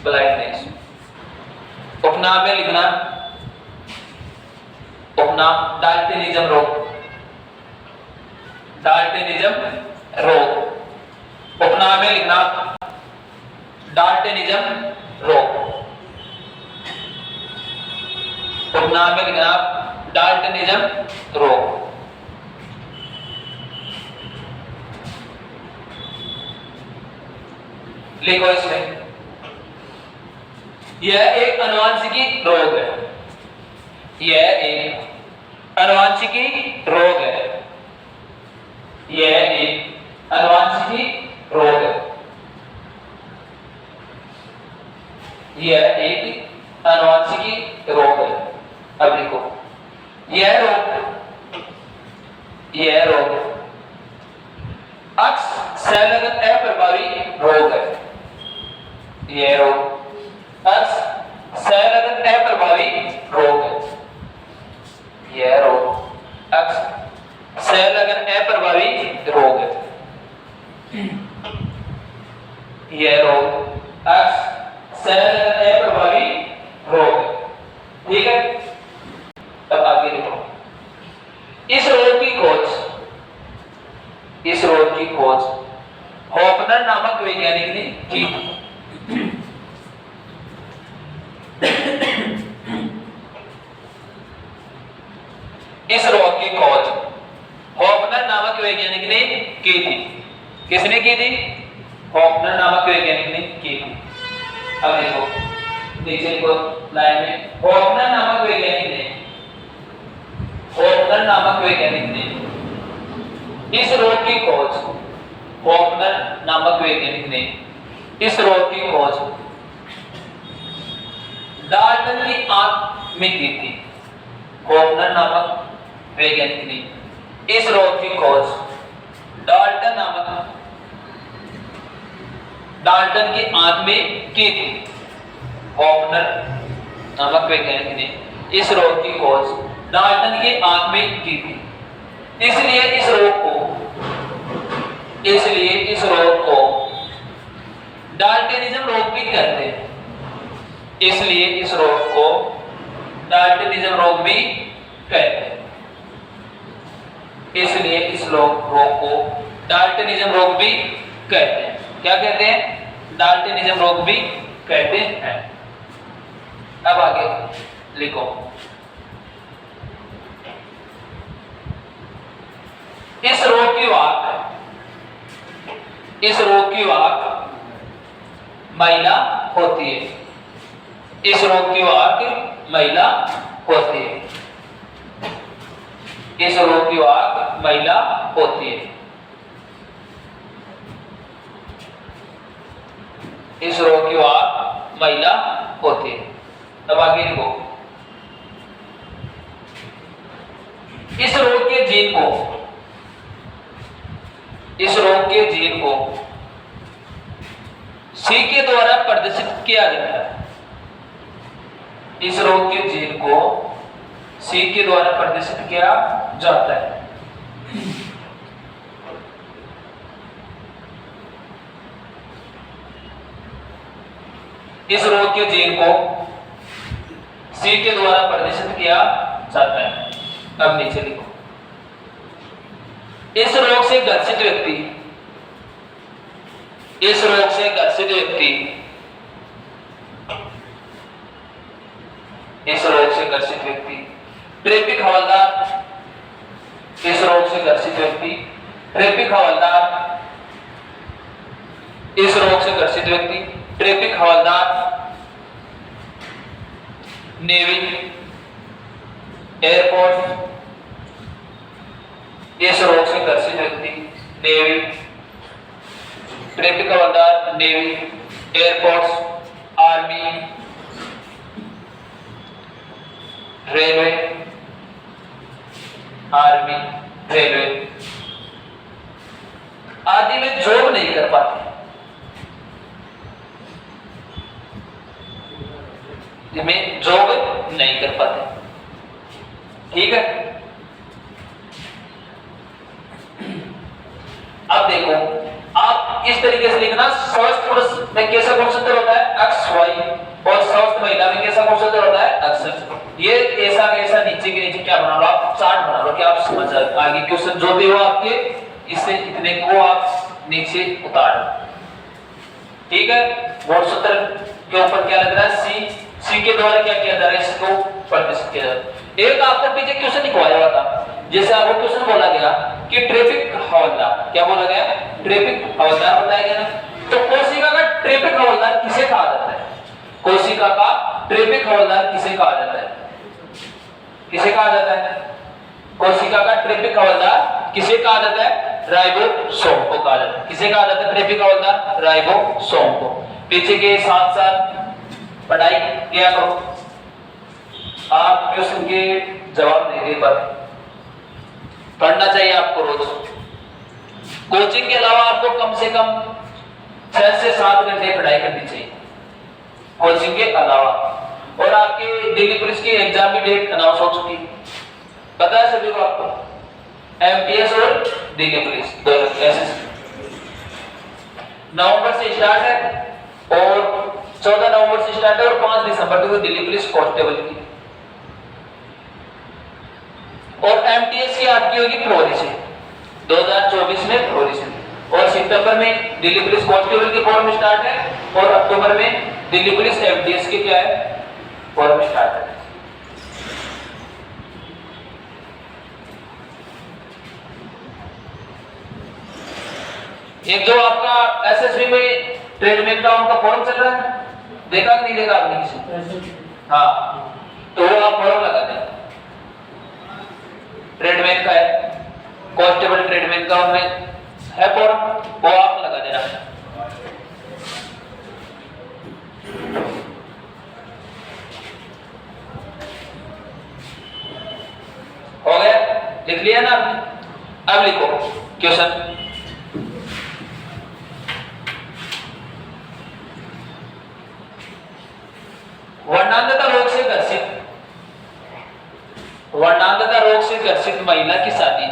ब्लाइंडनेस। उपनाम में लिखना, उपनाम डाल्टनिज्म रोग, डाल्टनिज्म रोग। उपनाम में लिखना डाल्टनिज्म रोग, उपनाम में लिखना डाल्टनिज्म रोग। लिखो इसमें, यह एक अनुवांशिकी रोग है, यह एक अनुवांशिकी रोग है, यह एक अनुवांशिकी रोग है, यह एक अनुवांशिकी रोग है। अब लिखो, यह रोग यह रोग अक्स संलग्न अप्रभावी रोग है। यह रोग अक्स संलग्न अप्रभावी रोग है। यह रोग अक्स संलग्न अप्रभावी रोग है। यह रोग अक्स संलग्न अप्रभावी रोग है। ठीक है, अब आगे लिखो। इस रोग की खोज हॉफनर नामक वैज्ञानिक ने की। इस रोग की खोज हॉफनर नामक वैज्ञानिक ने की थी। किसने की थी? हॉफनर नामक वैज्ञानिक ने की थी। अब देखो नीचे लिखो लाइन में, हॉफनर नामक वैज्ञानिक ने इस रोग की खोज हॉफनर नामक वैज्ञानिक ने इस रोग की खोज डाल्टन की आंख में की थी। हॉफनर नामक वैज्ञानिक ने इस रोग की खोज डाल्टन की आंख में की थी। हॉफनर नामक वैज्ञानिक ने इस रोग की खोज डाल्टन की आंख में की थी। इसलिए इस रोग को डाल्टनिज्म रोग भी कहते हैं। इसलिए इस रोग को डाल्टनिज्म रोग भी कहते हैं। इसलिए इस रोग को डाल्टनिज्म रोग भी कहते हैं। क्या कहते हैं? डाल्टनिज्म रोग भी कहते हैं। अब आगे लिखो। इस रोग की वाक महिला होती है। इस रोग की वाक महिला होती है। इस रोग की वाक महिला होती है। इस रोग की वाक महिला होती है। अब आगे लिखो। इस रोग के जीन को सी के द्वारा प्रदर्शित किया जाता है। इस रोग के जीन को सी के द्वारा प्रदर्शित किया जाता है। इस रोग के जीन को सी के द्वारा प्रदर्शित किया जाता है। अब नीचे लिखो। इस रोग से ग्रसित व्यक्ति ट्रैफिक हवलदार इस रोग से ग्रसित व्यक्ति ट्रैफिक हवलदार नेवी एयरफोर्स। इस रोग से ग्रसित व्यक्ति नेवी ट्रैफिक हवलदार नेवी एयरफोर्स आर्मी रेलवे आदि में जॉब नहीं कर पाते। में जॉब नहीं कर पाते। ठीक है, अब देखो आप इस तरीके से लिखना। स्वस्थ पुरुष में कैसा गुणसूत्र होता है? X Y. और स्वस्थ महिला में कैसा गुणसूत्र होता है? एक्स। ये ऐसा कैसा नीचे के नीचे क्या बना लो आप? चार्ट बना लो कि आप समझ जाए। आगे क्वेश्चन जो भी हो आपके इससे इतने को आप नीचे उतार लो। ठीक है, गुणसूत्र के ऊपर क्या लग रहा है? सी के द्वारा क्या किया जा रहा है? इसको प्रदर्शित किया जा रहा है। एक आपको पीछे क्वेश्चन लिखवाया हुआ था, जैसे आपको क्वेश्चन बोला गया कि ट्रैफिक हवलदार, क्या बोला गया? ट्रैफिक हवलदार बताया गया ना। तो कोशिका का ट्रैफिक हवलदार किसे कहा जाता है? कोशिका का ट्रैफिक हवलदार किसे कहा जाता है? कोशिका का ट्रैफिक हवलदार किसे कहा जाता है? राइबोसोम को कहा जाता है। किसे कहा जाता है ट्रैफिक हवलदार? राइबोसोम को। पीछे के साथ साथ पढ़ाई किया करो। आप क्वेश्चन के जवाब नहीं दे पाते पढ़ना चाहिए आपको रोज। कोचिंग के अलावा आपको कम से कम 6 से 7 घंटे पढ़ाई करनी चाहिए कोचिंग के अलावा। और आपके दिल्ली पुलिस की एग्जाम की डेट अनाउंस हो चुकी है, पता है सभी को आपको, एमपीएस और दिल्ली पुलिस दोनों एसएससी नवंबर से स्टार्ट है और 14 नवंबर से स्टार्ट है और 5 दिसंबर तक दिल्ली पुलिस कांस्टेबल की। और एमटीएस की आपकी होगी फरवरी से, 2024 में फरवरी से। और सितंबर में दिल्ली पुलिस कांस्टेबल की फॉर्म स्टार्ट है और अक्टूबर में दिल्ली पुलिस एमटीएस की क्या है फॉर्म स्टार्ट है। एक जो आपका एसएसबी में ट्रेडमैन का उनका फॉर्म चल रहा है, देखा कि नहीं देखा आपने किसी? हाँ, तो वो आप फॉर्म लगा दें। ट्रेडमैन का है, कांस्टेबल ट्रेडमैन का उनमें है फॉर्म, वो आप लगा देना। हो गया, लिख लिया ना आपने? अब लिखो क्वेश्चन। वर्णांधता रोग से ग्रसित महिला की शादी।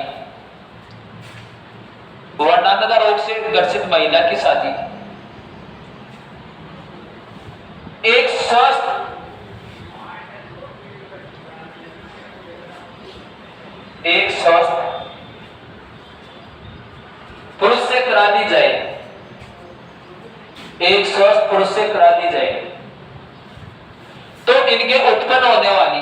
वर्णांधता रोग से ग्रसित महिला की शादी एक स्वस्थ पुरुष से करा दी जाए, एक स्वस्थ पुरुष से करा दी जाए तो इनके उत्पन्न होने वाली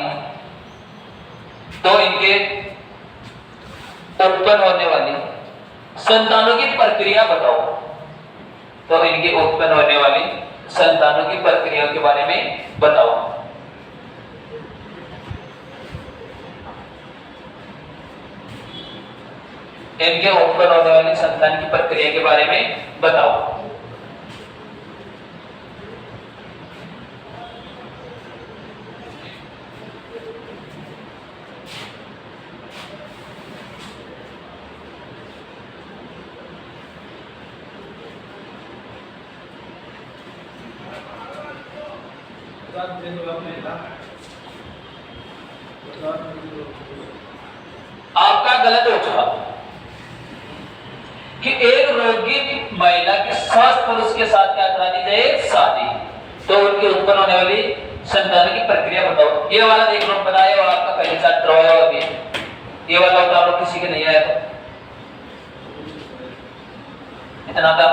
संतानों की प्रक्रिया बताओ। तो इनके उत्पन्न होने वाली संतानों की प्रक्रिया के बारे में बताओ। इनके उत्पन्न होने वाली संतान की प्रक्रिया के बारे में बताओ। आपका गलत हो चुका कि एक रोगी महिला के स्वस्थ पुरुष के साथ क्या करा दी जाए? शादी। तो उनके उत्पन्न होने वाली संतान की प्रक्रिया बताओ। ये वाला देख लो, बताया और आपका पहले साथ करवाया हुआ भी है। ये वाला बता लो, किसी के नहीं आया तो इतना था।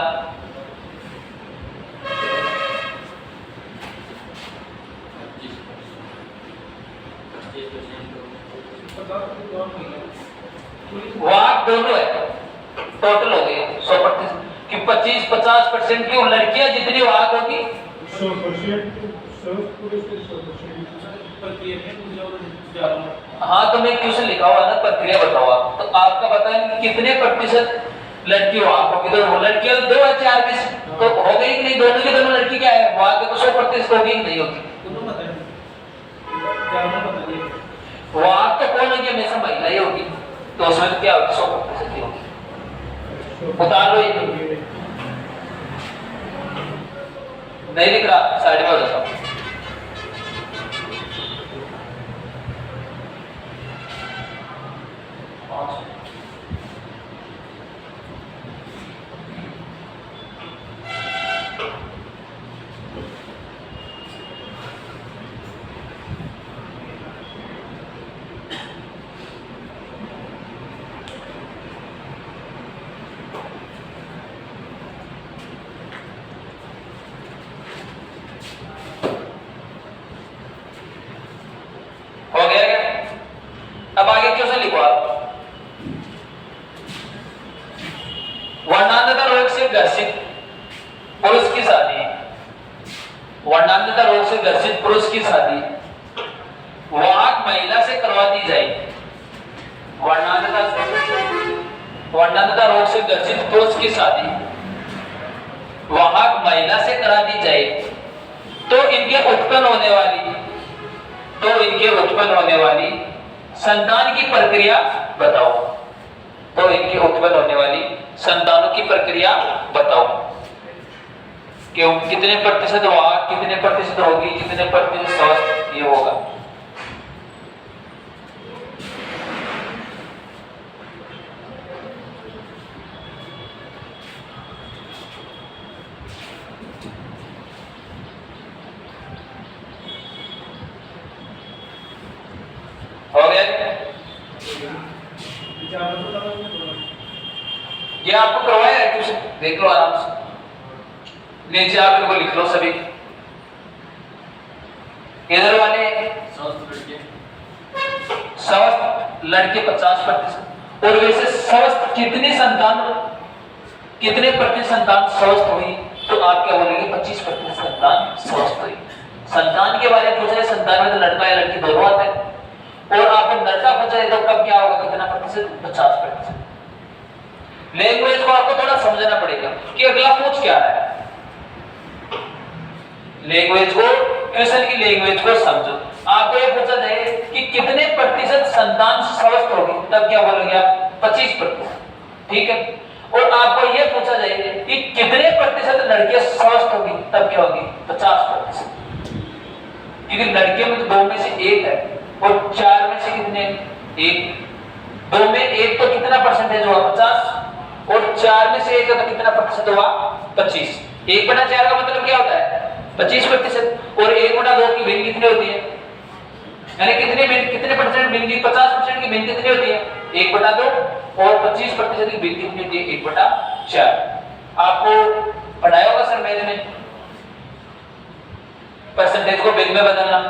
वाक दोनों है, टोटल हो गए 100% कि 25-50% की लड़कियां जितनी वाक होगी 100%। हाँ, तो मैं क्वेश्चन लिखा हुआ ना, प्रक्रिया बताओ आप। तो आपका बताएं कि कितने प्रतिशत लड़की वाक होगी? तो लड़कियां 2 या 4 तो हो गई कि नहीं? दोनों की दोनों लड़की क्या है वाक है, तो 100% होगी कि नहीं होगी? वाक तो कौन होगी? हमेशा महिला ही होगी, तो उसमें क्या होगी? 100% होगी। उतार लो, ये नहीं लिख रहा, साइड में हो जाता हूं। हो गया क्या? अब आगे क्वेश्चन लिखो आप। वर्णांधता रोग से ग्रसित पुरुष की शादी। वर्णांधता रोग से ग्रसित पुरुष की शादी वाक महिला से करवा दी जाए। वर्णांधता रोग से ग्रसित पुरुष की शादी वाक महिला से करा दी जाए तो इनके उत्पन्न होने वाली संतान की प्रक्रिया बताओ। तो इनकी उत्पन्न होने वाली संतानों की प्रक्रिया बताओ कि कितने प्रतिशत हुआ, कितने प्रतिशत होगी, कितने प्रतिशत स्वस्थ ये होगा। हो गया? ये आपको करवाया है कुछ, देख लो आराम से, नीचे आप इनको लिख लो सभी। इधर वाले स्वस्थ लड़के 50%, और वैसे स्वस्थ कितने संतान, कितने प्रतिशत संतान स्वस्थ हुई, तो आप क्या बोलेंगे 25% संतान स्वस्थ हुई। संतान के बारे में पूछा है, संतान में तो लड़का या लड़की दोनों आते हैं, और आपको लड़का पूछा है तो कब क्या होगा, कितना प्रतिशत, 50%। लैंग्वेज को आपको थोड़ा समझना पड़ेगा कि अगला पूछ क्या रहा है। लैंग्वेज को, क्वेश्चन की लैंग्वेज को समझो। आपको ये पूछा जाए कि कितने प्रतिशत संतान स्वस्थ होगी, तब क्या बोलोगे आप 25%, ठीक है। और आपको ये पूछा जाए कि कितने प्रतिशत लड़के स्वस्थ होगी, तब क्या होगी 50%, क्योंकि लड़के में तो 2 में से 1 है, और 4 में से कितने, 1, 2 में 1 तो कितना परसेंटेज हुआ 50, और 4 में से 1 तो कितना प्रतिशत हुआ 25। 1/4 का मतलब क्या होता है 25%, और 1/2 की भिन्न कितनी होती है, यानी कितने परसेंट भिन्न, 50% की भिन्न कितनी होती है 1/2, और 25% की भिन्न कितनी होती है 1/4। आपको पढ़ाया होगा सर मैथ में परसेंटेज को भिन्न में बदलना।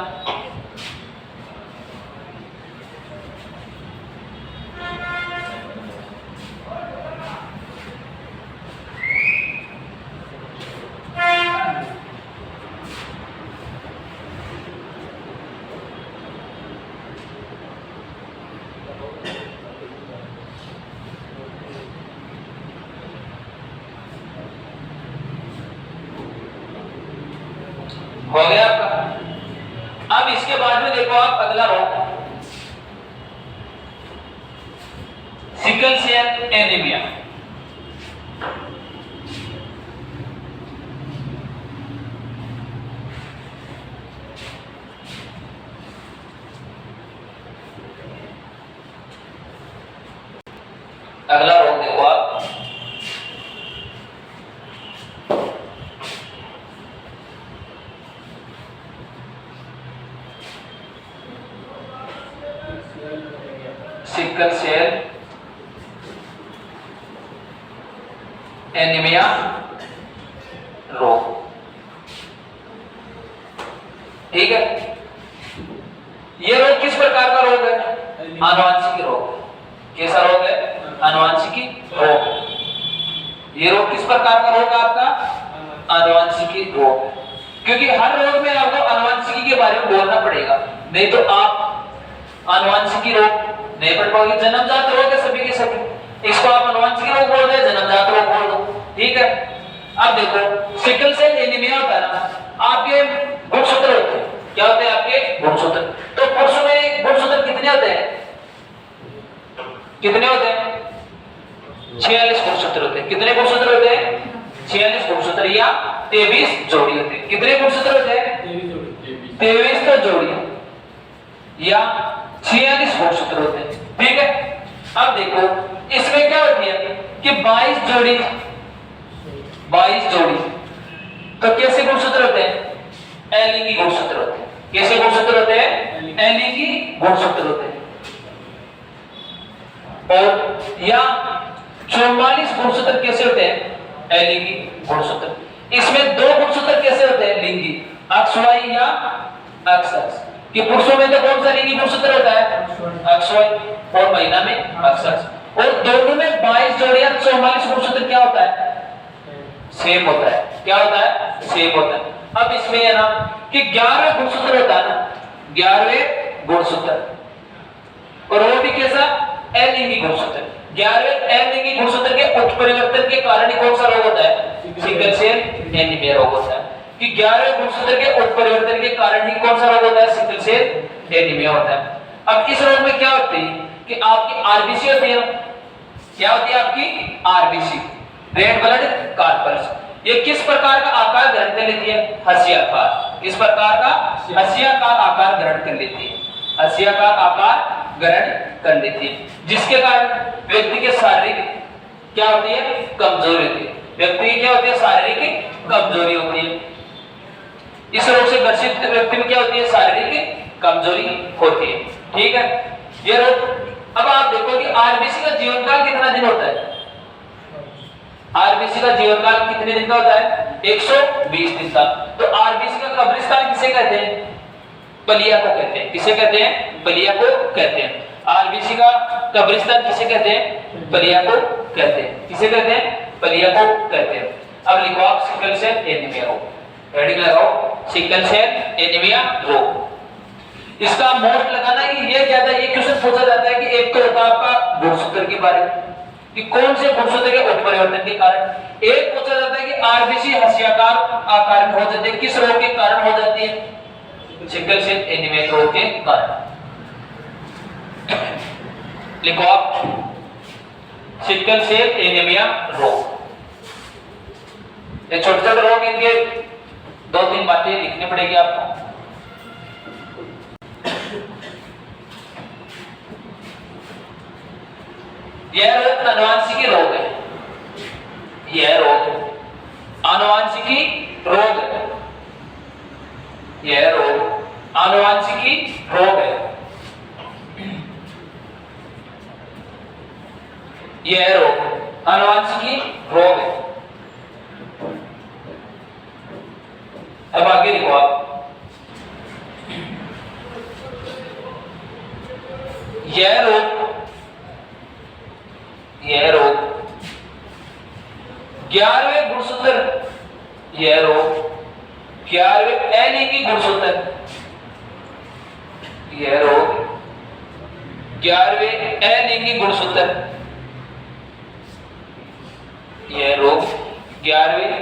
हो गया आपका। अब इसके बाद में देखो आप अगला रोग, सिकल सेल एनीमिया। अगला रोग देखो आप, सिकल सेल एनीमिया रोग, ठीक है। ये रोग किस प्रकार का रोग है, आनुवंशिकी रोग। कैसा रोग है, आनुवंशिकी रोग। ये रोग किस प्रकार का रोग है आपका, आनुवंशिकी रोग, क्योंकि हर रोग में आपको आनुवंशिकी के बारे में बोलना पड़ेगा, नहीं तो आप आनुवंशिकी रोग नहीं पढ़ पाओगे। जन्मजात रोग है सभी के सभी, इसको आप आनुवंशिक रोग बोल रहे हैं, जन्मजात रोग बोल दो, ठीक है। अब देखो सिकल सेल एनीमिया होता है ना, आपके गुणसूत्र होते हैं, क्या होते हैं आपके गुणसूत्र। तो पुरुषों में गुणसूत्र कितने होते हैं, कितने होते हैं 46 गुणसूत्र होते हैं। कितने गुणसूत्र होते हैं 46 गुणसूत्र, या 23 जोड़ी होते हैं। कितने गुणसूत्र होते हैं 23 तो जोड़ी, या 46 गुणसूत्र होते हैं, ठीक है। अब देखो इसमें क्या होती है कि 22 जोड़ी, 22 जोड़ी, तो कैसे गुणसूत्र होते हैं, अलिंगी गुणसूत्र होते हैं। कैसे गुणसूत्र होते हैं, अलिंगी गुणसूत्र होते हैं। और या 44 गुणसूत्र कैसे होते हैं, अलिंगी गुणसूत्र। इसमें 2 गुणसूत्र कैसे होते हैं, लिंगी, अक्षवाई या अक्षस। कि पुरुषों में तो कौन सा लिंगी गुणसूत्र होता है, अक्षवाई, और महिला में अक्षस। और दोनों में 22 जोड़ियां 44 गुणसूत्र क्या होता है, सेम होता है। क्या होता है, सेम होता है। अब इसमें है ना कि 11वें गुणसूत्र होता है ना, 11वें गुणसूत्र, और वो भी कैसा, अलिंगी गुणसूत्र। 11वें अलिंगी गुणसूत्र के उत्परिवर्तन के कारण ही कौन सा रोग होता है, सिकल सेल एनीमिया रोग होता है। कि 11वें गुणसूत्र के उत्परिवर्तन के कारण ही कौन सा रोग होता है, सिकल सेल एनीमिया होता है। अब इस रोग में क्या होती है कि आपकी आरबीसी होती है, क्या होती है आपकी आरबीसी, रेड ब्लड कॉर्पस। ये किस प्रकार का आकार ग्रहण कर लेती है? हस्याकार। किस प्रकार का? हस्याकार आकार ग्रहण कर लेती है, हस्याकार आकार ग्रहण कर लेती है, जिसके कारण व्यक्ति के शारीरिक क्या होती है? कमजोरी होती है। व्यक्ति की क्या होती है? शारीरिक कमजोरी होती है। इस रोग से ग्रसित व्यक्ति में क्या होती है? शारीरिक कमजोरी होती है। ठीक है, ये रोग। अब आप देखो कि आरबीसी का जीवन काल कितना दिन होता है? आरबीसी का जीवन काल कितने दिन का होता है? 120 दिन का। तो आरबीसी का कब्रिस्तान किसे कहते हैं? बलिया को कहते हैं। किसे कहते हैं? बलिया को कहते हैं। आरबीसी का कब्रिस्तान किसे कहते हैं? बलिया को कहते हैं। किसे कहते हैं? बलिया को कहते हैं। अब लिखो आप सिकल सेल एनीमिया रोग, हेडिंग लगाओ सिकल सेल एनीमिया रोग। इसका मोस्ट लगाना कि ये ज्यादा ये क्वेश्चन पूछा जाता है कि एक तो होता है आपका गुणसूत्र के बारे में कि कौन से गुणसूत्र के उत्परिवर्तन के कारण, एक पूछा जाता है कि आरबीसी हस्याकार आकार में हो जाती है, किस रोग के कारण हो जाती है? सिकल सेल एनीमिया रोग के कारण। लिखो आप सिकल सेल एनीमिया रोग। ये छोटे छोटे रोग, इनके 2-3 बातें लिखनी पड़ेगी आपको। यह रोग आनुवंशिकी रोग है, यह रोग आनुवंशिकी रोग है, यह रोग आनुवंशिकी रोग है, यह रोग आनुवंशिकी रोग है। अब आगे लिखो आप, यह रोग 11वें गुणसूत्र, यह रोग 11वें अलिंगी गुणसूत्र, यह रोग 11वें अलिंगी गुणसूत्र, यह रोग 11वें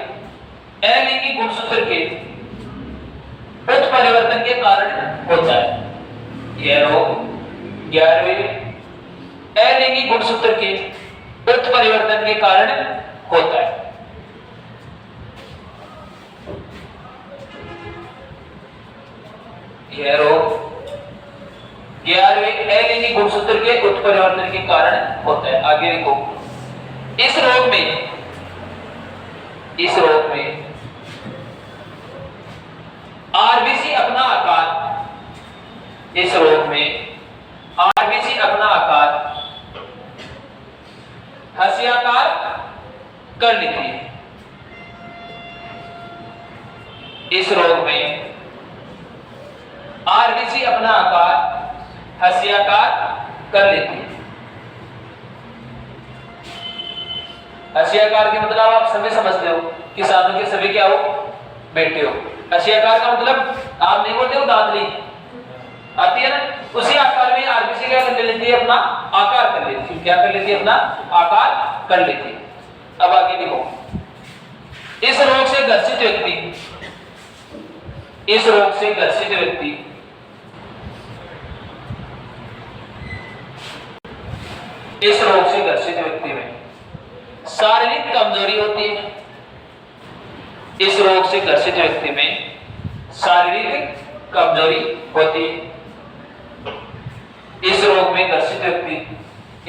अलिंगी गुणसूत्र के उत्परिवर्तन के कारण होता है। यह रोग 11वें अलिंगी गुणसूत्र के उत्परिवर्तन के कारण होता है। यह रोग 11वें अलिंगी गुणसूत्र के उत्परिवर्तन के कारण होता है। आगे देखो, इस रोग में आरबीसी अपना आकार, इस रोग में आरबीसी अपना आकार हस्याकार कर लेती है। इस रोग में आरबीसी अपना आकार हस्याकार कर लेती है। हस्याकार के मतलब आप सभी समझते हो, किसानों के सभी क्या हो? बेटे हो। हस्याकार का मतलब आप नहीं बोलते हो दांतली आती है ना, उसी आकार में आरबीसी क्या कर लेती है? अपना आकार कर लेती है। क्या कर लेती है? अपना आकार कर लेती है। अब आगे देखो, इस रोग से ग्रसित व्यक्ति, इस रोग से ग्रसित व्यक्ति इस रोग से ग्रसित व्यक्ति में शारीरिक कमजोरी होती है। इस रोग से ग्रसित व्यक्ति में शारीरिक कमजोरी होती है। इस रोग में ग्रसित व्यक्ति,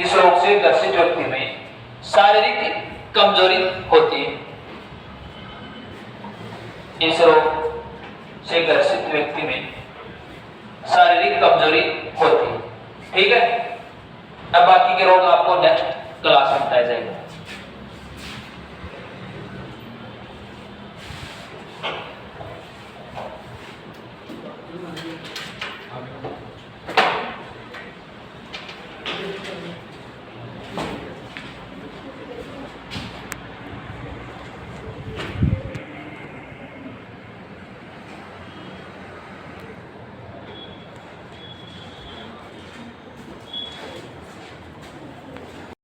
इस रोग से ग्रसित व्यक्ति में शारीरिक कमजोरी होती है। इस रोग से ग्रसित व्यक्ति में शारीरिक कमजोरी होती है। ठीक है, अब बाकी के रोग आपको नेक्स्ट क्लास में बताया जाएगा।